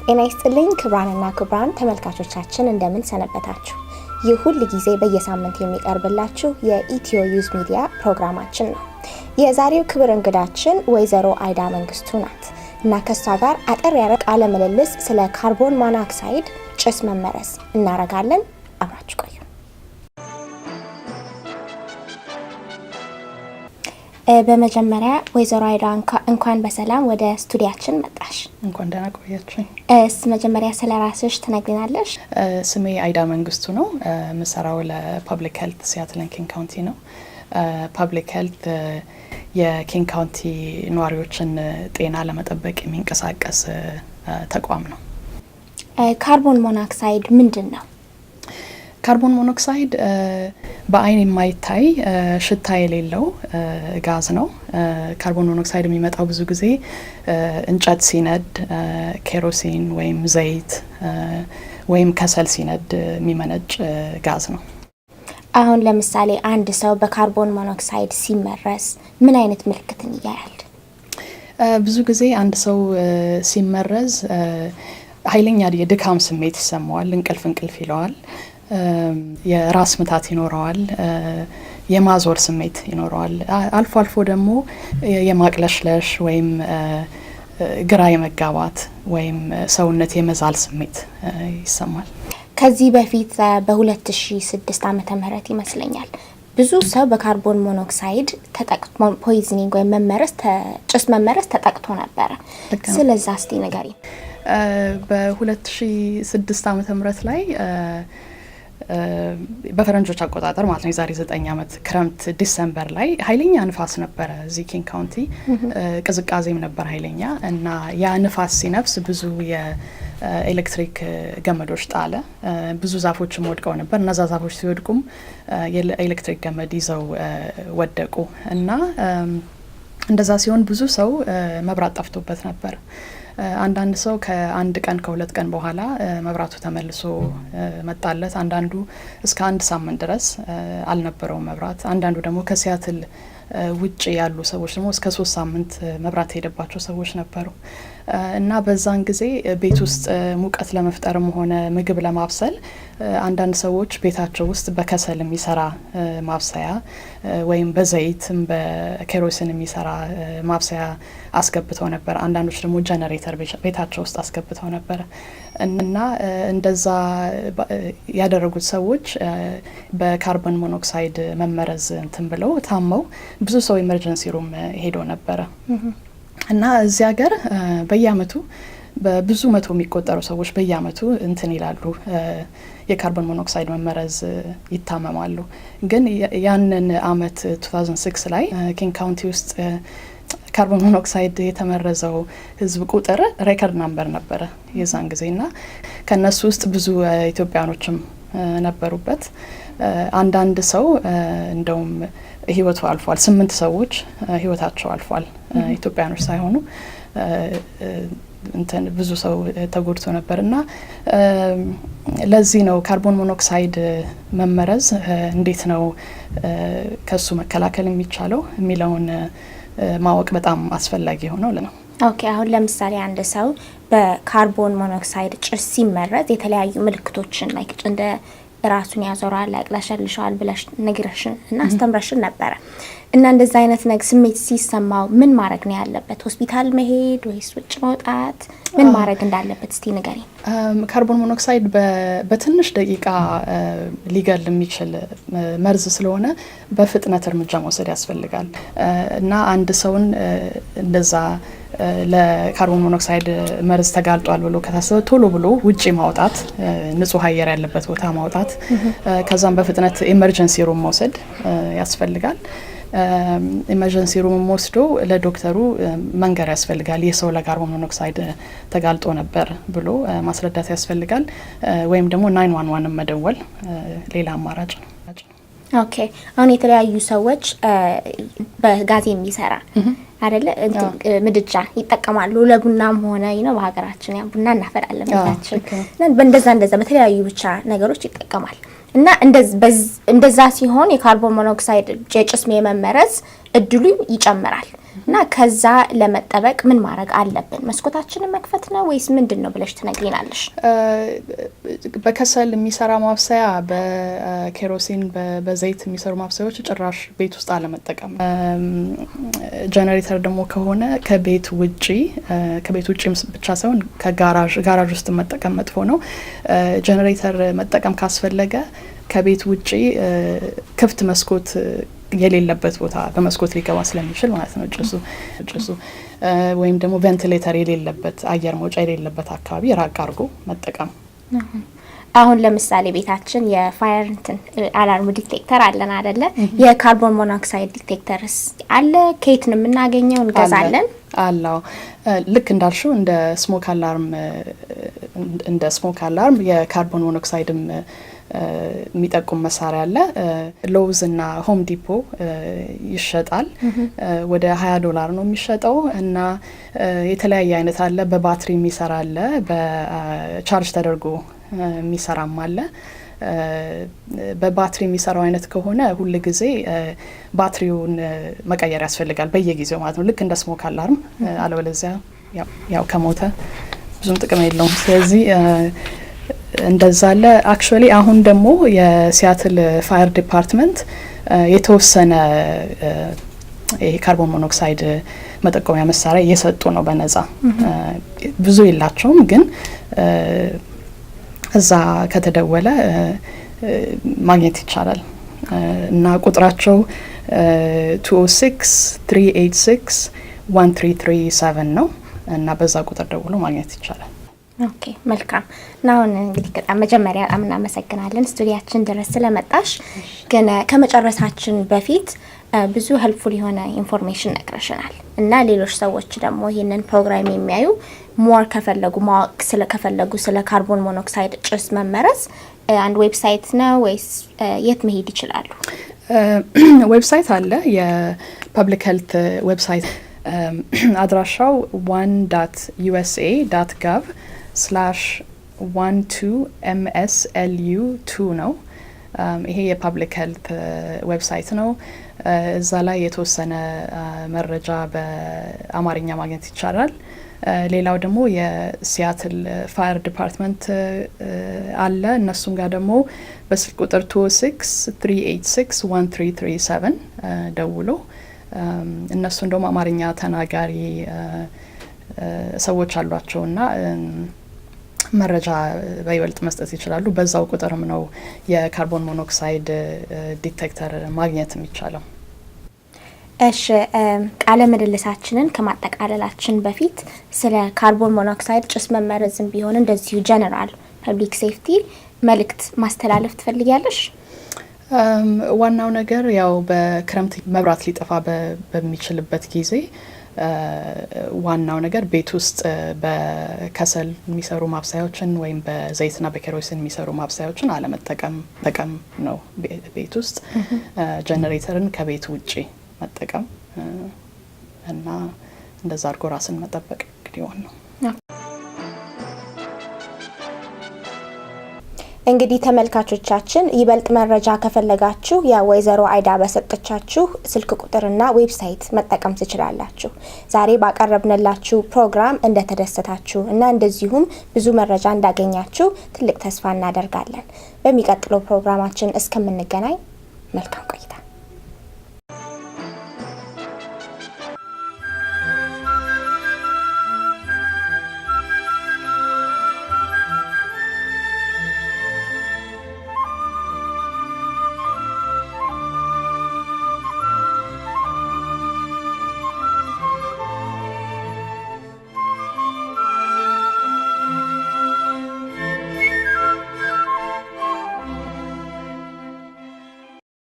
ጤና ይስጥልኝ ክብራንና ክብራን ተመልካቾቻችን እንደምን ሰነበታችሁ? ይህ ሁሉ ጊዜ በየሳምንቱ የሚቀርብላችሁ የኢትዮ ዩዝ ሚዲያ ፕሮግራማችን ነው። የዛሬው ክብር እንግዳችን ወይዘሮ አይዳ መንግስቱ ናት እና ከሷ ጋር አጠር ያለ ቃለ ምልልስ ስለ ካርቦን ሞኖክሳይድ ጭስ መመረዝ እናረጋለን። አብራችሁ ቆዩ። በመጀመሪያ ወይዘሮ አይዳ እንኳን በሰላም ወደ ስቱዲያችን መጣሽ። እንኳን ደህና ቆያችሁኝ። መጀመሪያ ስለ ራስሽ ትነግሪናለሽ? ስሜ አይዳ መንግስቱ ነው። ምሰራው ለፐብሊክ ሄልት ሲያትል ኪንግ ካውንቲ ነው። ፐብሊክ ሄልት የኪንግ ካውንቲ ነዋሪዎችን ጤና ለመጠበቅ የሚንቀሳቀስ ተቋም ነው። ካርቦን ሞኖክሳይድ ምንድን ነው? ካርቦን ሞኖክሳይድ በአይን የማይታይ ሽታ የሌለው ጋዝ ነው። ካርቦን ሞኖክሳይድ የሚመጣው ብዙ ጊዜ እንጨት ሲነድ፣ ኬሮሲን ወይም ዘይት ወይም ከሰል ሲነድ የሚመነጭ ጋዝ ነው። አሁን ለምሳሌ አንድ ሰው በካርቦን ሞኖክሳይድ ሲመረዝ ምን አይነት ምልክትን ያያል? ብዙ ጊዜ አንድ ሰው ሲመረዝ ኃይለኛ የድካም ስሜት ይሰማዋል። እንቅልፍ ይለዋል። የራስ ምታት ይኖረዋል። የማዞር ስሜት ይኖረዋል። አልፎ አልፎ ደግሞ የማቅለሽለሽ ወይም ግራ የመጋባት ወይም ሰውነት የመዛል ስሜት ይሰማል። ከዚህ በፊት በ2006 ዓመተ ምህረት ይመስለኛል ብዙ ሰው በካርቦን ሞኖክሳይድ ተጠቅቶ ፖይዝኒንግ ወይም ጭስ መመረዝ ተጠቅቶ ነበር። ስለዛ እስቲ ንገሪኝ። በ2006 ዓመተ ምህረት ላይ በፈረንጆች አቆጣጠር ማለት ነው የዛሬ 9 ዓመት ክረምት ዲሰምበር ላይ ኃይለኛ ንፋስ ነበረ እዚህ ኪንግ ካውንቲ። ቅዝቃዜም ነበር ኃይለኛ እና ያ ንፋስ ሲነፍስ ብዙ የኤሌክትሪክ ገመዶች ጣለ። ብዙ ዛፎችም ወድቀው ነበር። እነዛ ዛፎች ሲወድቁም የኤሌክትሪክ ገመድ ይዘው ወደቁ እና እንደዛ ሲሆን ብዙ ሰው መብራት ጠፍቶበት ነበር። አንዳንድ ሰው ከአንድ ቀን ከሁለት ቀን በኋላ መብራቱ ተመልሶ መጣለት። አንዳንዱ እስከ 1 ሳምንት ድረስ አልነበረውም መብራት። አንዳንዱ ደግሞ ከሲያትል ውጭ ያሉ ሰዎች ደግሞ እስከ 3 ሳምንት መብራት ሄደባቸው ሰዎች ነበሩ እና በዛን ጊዜ ቤት ውስጥ ሙቀት ለመፍጠርም ሆነ ምግብ ለማብሰል አንዳንድ ሰዎች ቤታቸው ውስጥ በከሰል የሚሰራ ማብሰያ ወይም በዘይትም በኬሮሲን የሚሰራ ማብሰያ አስገብተው ነበር። አንዳንዶች ደግሞ ጀነሬተር ቤታቸው ውስጥ አስገብተው ነበር እና እንደዛ ያደረጉት ሰዎች በካርቦን ሞኖክሳይድ መመረዝ እንትን ብለው ታመው ብዙ ሰው ኢመርጀንሲ ሩም ሄዶ ነበረ እና እዚህ ሀገር በየአመቱ በብዙ መቶ የሚቆጠሩ ሰዎች በየአመቱ እንትን ይላሉ፣ የካርቦን ሞኖክሳይድ መመረዝ ይታመማሉ። ግን ያንን አመት 2006 ላይ ኪንግ ካውንቲ ውስጥ ካርቦን ሞኖክሳይድ የተመረዘው ህዝብ ቁጥር ሬከርድ ናምበር ነበረ የዛን ጊዜና ከነሱ ውስጥ ብዙ ኢትዮጵያኖችም ነበሩበት። አንዳንድ ሰው እንደውም ህይወቱ አልፏል። 8 ሰዎች ህይወታቸው አልፏል፣ ኢትዮጵያኖች ሳይሆኑ እንትን ብዙ ሰው ተጎድቶ ነበርና ለዚህ ነው ካርቦን ሞኖክሳይድ መመረዝ እንዴት ነው ከሱ መከላከል የሚቻለው የሚለውን ማወቅ በጣም አስፈላጊ ሆኖ ነው። ኦኬ፣ አሁን ለምሳሌ አንድ ሰው በካርቦን ሞኖክሳይድ ጭስ ሲመረዝ የተለያዩ ምልክቶችን እንደ ራሱን ያዞራል፣ ያቅለሸልሻል ብለሽ ነግረሽን እና አስተምረሽን ነበረ እና እንደዛ አይነት ስሜት ሲሰማው ምን ማድረግ ነው ያለበት? ሆስፒታል መሄድ ወይስ ውጭ መውጣት? ምን ማድረግ እንዳለበት እስቲ ንገሪኝ። ካርቦን ሞኖክሳይድ በትንሽ ደቂቃ ሊገል የሚችል መርዝ ስለሆነ በፍጥነት እርምጃ መውሰድ ያስፈልጋል እና አንድ ሰውን እንደዛ ለካርቦን ሞኖክሳይድ መርዝ ተጋልጧል ብሎ ከታሰበ ቶሎ ብሎ ውጪ ማውጣት፣ ንጹህ አየር ያለበት ቦታ ማውጣት፣ ከዛም በፍጥነት ኢመርጀንሲ ሩም መውሰድ ያስፈልጋል። ኢመርጀንሲ ሩም ወስዶ ለዶክተሩ መንገር ያስፈልጋል። የሰው ለካርቦን ሞኖክሳይድ ተጋልጦ ነበር ብሎ ማስረዳት ያስፈልጋል። ወይም ደግሞ 911 መደወል ሌላ አማራጭ ነው። ኦኬ፣ አሁን የተለያዩ ሰዎች በጋዝ የሚሰራ አይደለ ምድጃ ይጠቀማሉ ለቡናም ሆነ በሀገራችን ያ ቡና እናፈላለን ቤታችን እና በእንደዛ በተለያዩ ብቻ ነገሮች ይጠቀማል እና እንደዛ ሲሆን የካርቦን ሞኖክሳይድ ጭስ የመመረዝ እድሉ ይጨምራል። እና ከዛ ለመጠበቅ ምን ማድረግ አለብን? መስኮታችንን መክፈት ነው ወይስ ምንድነው ብለሽ ትነግሪናለሽ? በከሰል የሚሰራ ማብሰያ፣ በኬሮሲን በዘይት የሚሰሩ ማብሰያዎች ጭራሽ ቤት ውስጥ አለመጠቀም። ጀነሬተር ደግሞ ከሆነ ከቤት ውጪ ብቻ ሳይሆን ከጋራዥ ውስጥ መጠቀም መጥፎ ነው። ጀነሬተር መጠቀም ካስፈለገ ከቤት ውጪ ክፍት መስኮት የሌለበት ቦታ በመስኮት ሊገባ ስለሚችል ማለት ነው ጭሱ ወይም ደግሞ ቬንቲሌተር የሌለበት አየር መውጫ የሌለበት አካባቢ ራቅ አድርጎ መጠቀም። አሁን ለምሳሌ ቤታችን የፋየር አላርም ዲቴክተር አለን አይደለ? የካርቦን ሞኖክሳይድ ዲቴክተርስ አለ? ከየት ነው የምናገኘው? እንገዛለን? አላው ልክ እንዳልሽው እንደ ስሞክ አላርም የካርቦን ሞኖክሳይድም የሚጠቁም መሳሪያ አለ። ሎውዝ እና ሆም ዲፖ ይሸጣል። ወደ $20 ነው የሚሸጠው እና የተለያየ አይነት አለ። በባትሪ የሚሰራ አለ፣ በቻርጅ ተደርጎ የሚሰራም አለ። በባትሪ የሚሰራው አይነት ከሆነ ሁል ጊዜ ባትሪውን መቀየር ያስፈልጋል በየጊዜው ማለት ነው፣ ልክ እንደ ስሞክ አላርም። አለበለዚያ ያው ከሞተ ብዙም ጥቅም የለውም። ስለዚህ እንደዛ አለ። አክቹአሊ አሁን ደግሞ የሲያትል ፋየር ዲፓርትመንት የተወሰነ ይሄ ካርቦን ሞኖክሳይድ መጠቆሚያ መሳሪያ እየሰጡ ነው በነጻ። ብዙ የላቸውም ግን እዛ ከተደወለ ማግኘት ይቻላል እና ቁጥራቸው 206-386-1337 ነው እና በዛ ቁጥር ደውሎ ማግኘት ይቻላል። ኦኬ መልካም። አሁን እንግዲህ በጣም መጀመሪያ እናመሰግናለን ስቱዲያችን ድረስ ስለመጣሽ። ግን ከመጨረሳችን በፊት ብዙ ሄልፕፉል የሆነ ኢንፎርሜሽን ነግረሽናል እና ሌሎች ሰዎች ደግሞ ይህንን ፕሮግራም የሚያዩ ሞር ከፈለጉ ማወቅ ስለከፈለጉ ስለ ካርቦን ሞኖክሳይድ ጭስ መመረዝ አንድ ዌብሳይት ነው ወይስ የት መሄድ ይችላሉ? ዌብሳይት አለ፣ የፐብሊክ ሄልት ዌብሳይት። አድራሻው 1.usa.gov/12MSLU2 ነው። ይሄ የፐብሊክ ሄልት ዌብሳይት ነው። እዛ ላይ የተወሰነ መረጃ በአማርኛ ማግኘት ይቻላል። ሌላው ደግሞ የሲያትል ፋየር ዲፓርትመንት አለ። እነሱም ጋር ደግሞ በስልክ ቁጥር 206-386-1337 ደውሎ እነሱን ደግሞ አማርኛ ተናጋሪ ሰዎች አሏቸውና መረጃ በይበልጥ መስጠት ይችላሉ። በዛው ቁጥርም ነው የካርቦን ሞኖክሳይድ ዲቴክተር ማግኘት የሚቻለው። እሺ ቃለ ምልልሳችንን ከማጠቃለላችን በፊት ስለ ካርቦን ሞኖክሳይድ ጭስ መመረዝም ቢሆን እንደዚሁ ጀነራል ፐብሊክ ሴፍቲ መልእክት ማስተላለፍ ትፈልጊያለሽ? ዋናው ነገር ያው በክረምት መብራት ሊጠፋ በሚችልበት ጊዜ ዋናው ነገር ቤት ውስጥ በከሰል የሚሰሩ ማብሰያዎችን ወይም በዘይትና በኬሮሲን የሚሰሩ ማብሰያዎችን አለመጠቀም ነው። ቤት ውስጥ ጀነሬተርን ከቤት ውጪ መጠቀም እና እንደዛ አድርጎ ራስን መጠበቅ እንግዲህ ዋናው። እንግዲህ ተመልካቾቻችን ይበልጥ መረጃ ከፈለጋችሁ የወይዘሮ አይዳ በሰጠቻችሁ ስልክ ቁጥርና ዌብሳይት መጠቀም ትችላላችሁ። ዛሬ ባቀረብንላችሁ ፕሮግራም እንደተደሰታችሁ እና እንደዚሁም ብዙ መረጃ እንዳገኛችሁ ትልቅ ተስፋ እናደርጋለን። በሚቀጥለው ፕሮግራማችን እስከምንገናኝ መልካም